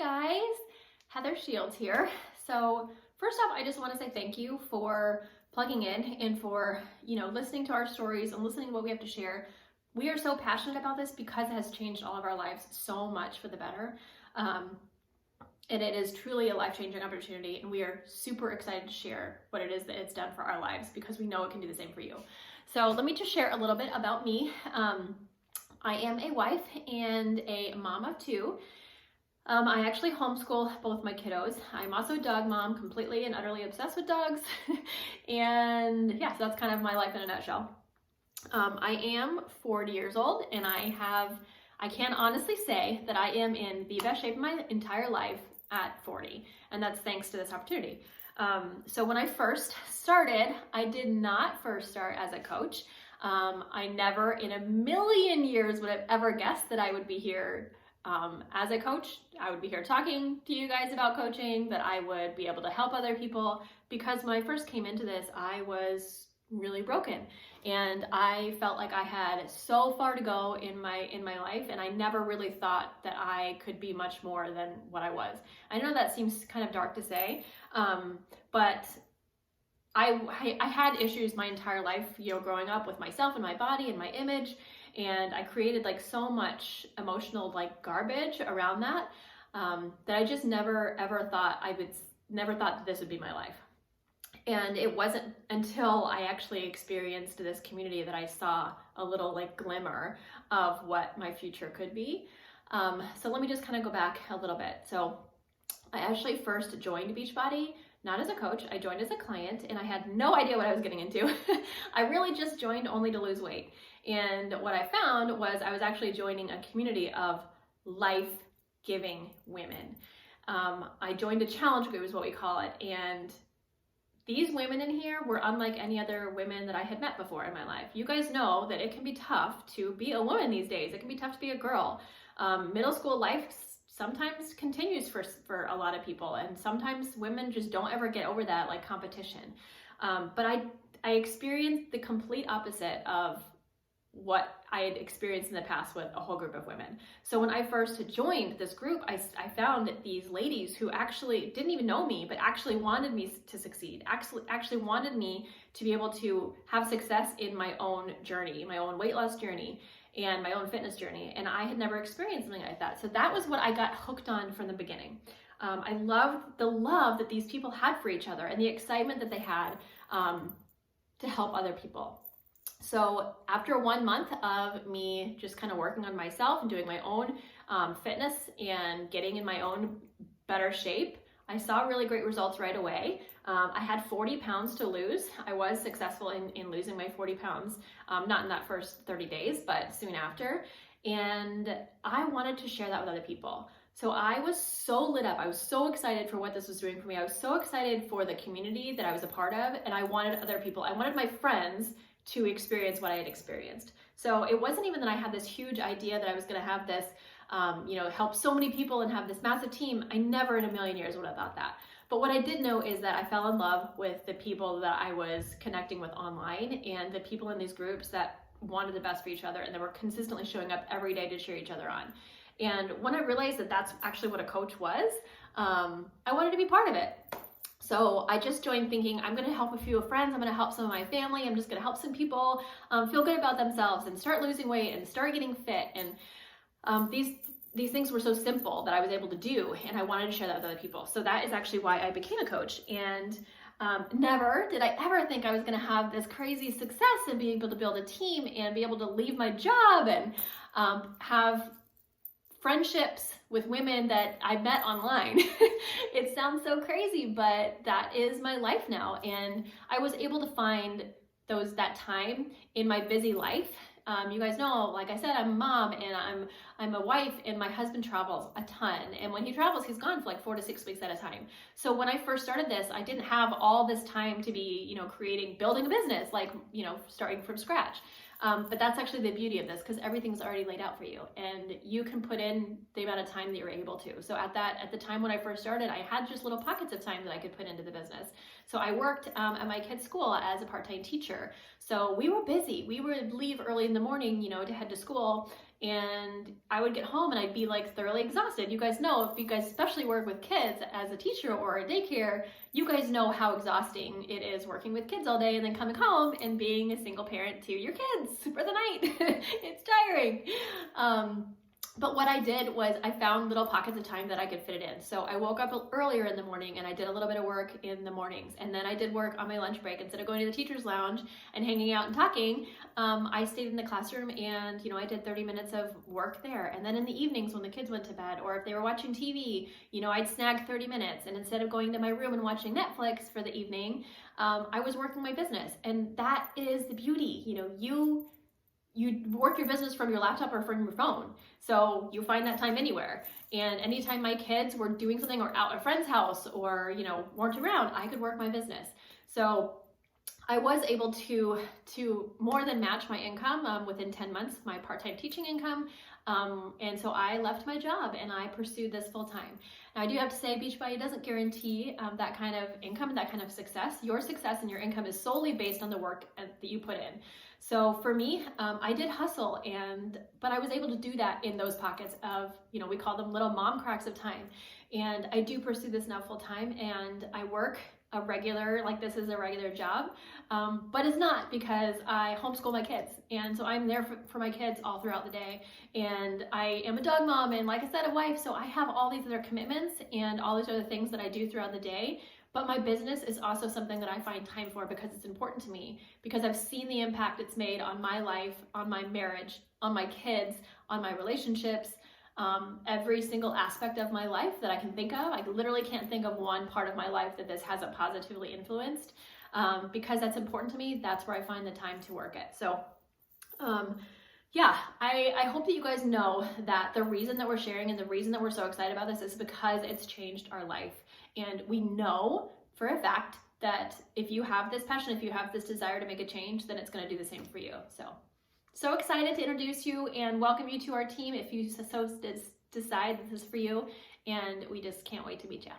guys, Heather Shields here. So first off, I just want to say thank you for plugging in and for, listening to our stories and listening to what we have to share. We are so passionate about this because it has changed all of our lives so much for the better. And it is truly a life-changing opportunity, and we are super excited to share what it is that it's done for our lives because we know it can do the same for you. So let me just share a little bit about me. I am a wife and a mom of two. I actually homeschool both my kiddos. I'm also a dog mom, completely and utterly obsessed with dogs. And yeah, so that's kind of my life in a nutshell. I am 40 years old, and I can honestly say that I am in the best shape of my entire life at 40, and that's thanks to this opportunity. So when I first started, I did not first start as a coach. I never in a million years would have ever guessed that I would be here as a coach. I would be here talking to you guys about coaching, that I would be able to help other people, because when I first came into this, I was really broken and I felt like I had so far to go in my life, and I never really thought that I could be much more than what I was. I know that seems kind of dark to say, but I had issues my entire life, growing up with myself and my body and my image, and I created so much emotional garbage around that, that I just never thought that this would be my life. And it wasn't until I actually experienced this community that I saw a little glimmer of what my future could be. So let me just kind of go back a little bit. So I actually first joined Beachbody not as a coach. I joined as a client, and I had no idea what I was getting into. I really just joined only to lose weight. And what I found was I was actually joining a community of life-giving women. I joined a challenge group is what we call it. And these women in here were unlike any other women that I had met before in my life. You guys know that it can be tough to be a woman these days. It can be tough to be a girl. Middle school life sometimes continues for a lot of people, and sometimes women just don't ever get over that competition. But I experienced the complete opposite of what I had experienced in the past with a whole group of women. So when I first joined this group, I found these ladies who actually didn't even know me, but actually wanted me to succeed, actually wanted me to be able to have success in my own journey, my own weight loss journey, and my own fitness journey. And I had never experienced something like that. So that was what I got hooked on from the beginning. I loved the love that these people had for each other and the excitement that they had to help other people. So after 1 month of me just kind of working on myself and doing my own fitness and getting in my own better shape, I saw really great results right away. I had 40 pounds to lose. I was successful in losing my 40 pounds, not in that first 30 days, but soon after. And I wanted to share that with other people. So I was so lit up. I was so excited for what this was doing for me. I was so excited for the community that I was a part of, and I wanted other people. I wanted my friends to experience what I had experienced. So it wasn't even that I had this huge idea that I was going to have this, help so many people and have this massive team. I never in a million years would have thought that. But what I did know is that I fell in love with the people that I was connecting with online, and the people in these groups that wanted the best for each other, and they were consistently showing up every day to cheer each other on. And when I realized that that's actually what a coach was, I wanted to be part of it. So I just joined thinking, I'm going to help a few friends, I'm going to help some of my family, I'm just going to help some people feel good about themselves and start losing weight and start getting fit. And these things were so simple that I was able to do, and I wanted to share that with other people. So that is actually why I became a coach. And never did I ever think I was going to have this crazy success and be able to build a team and be able to leave my job and have friendships with women that I met online. It sounds so crazy, but that is my life now. And I was able to find that time in my busy life. You guys know, like I said, I'm a mom and I'm a wife, and my husband travels a ton. And when he travels, he's gone for 4 to 6 weeks at a time. So when I first started this, I didn't have all this time to be, building a business, starting from scratch. But that's actually the beauty of this, because everything's already laid out for you, and you can put in the amount of time that you're able to. So at the time when I first started, I had just little pockets of time that I could put into the business. So I worked at my kid's school as a part-time teacher. So we were busy. We would leave early in the morning, to head to school, and I would get home and I'd be like thoroughly exhausted. You guys know, if you guys especially work with kids as a teacher or a daycare, you guys know how exhausting it is working with kids all day and then coming home and being a single parent to your kids for the night. It's tiring. But what I did was I found little pockets of time that I could fit it in. So I woke up earlier in the morning and I did a little bit of work in the mornings. And then I did work on my lunch break. Instead of going to the teacher's lounge and hanging out and talking, I stayed in the classroom and, I did 30 minutes of work there. And then in the evenings when the kids went to bed or if they were watching TV, I'd snag 30 minutes. And instead of going to my room and watching Netflix for the evening, I was working my business. And that is the beauty. You work your business from your laptop or from your phone. So you find that time anywhere. And anytime my kids were doing something or out at a friend's house or, weren't around, I could work my business. So I was able to more than match my income within 10 months, my part-time teaching income. And so I left my job and I pursued this full time. Now I do have to say Beachbody doesn't guarantee that kind of income, that kind of success. Your success and your income is solely based on the work that you put in. So for me, I did hustle, but I was able to do that in those pockets of, we call them little mom cracks of time. And I do pursue this now full time, and I work this is a regular job, but it's not, because I homeschool my kids. And so I'm there for my kids all throughout the day. And I am a dog mom and, like I said, a wife. So I have all these other commitments and all these other things that I do throughout the day. But my business is also something that I find time for because it's important to me, because I've seen the impact it's made on my life, on my marriage, on my kids, on my relationships, every single aspect of my life that I can think of. I literally can't think of one part of my life that this hasn't positively influenced. Because that's important to me, that's where I find the time to work it. So I hope that you guys know that the reason that we're sharing and the reason that we're so excited about this is because it's changed our life. And we know for a fact that if you have this passion, if you have this desire to make a change, then it's going to do the same for you. So excited to introduce you and welcome you to our team if you so decide this is for you. And we just can't wait to meet you.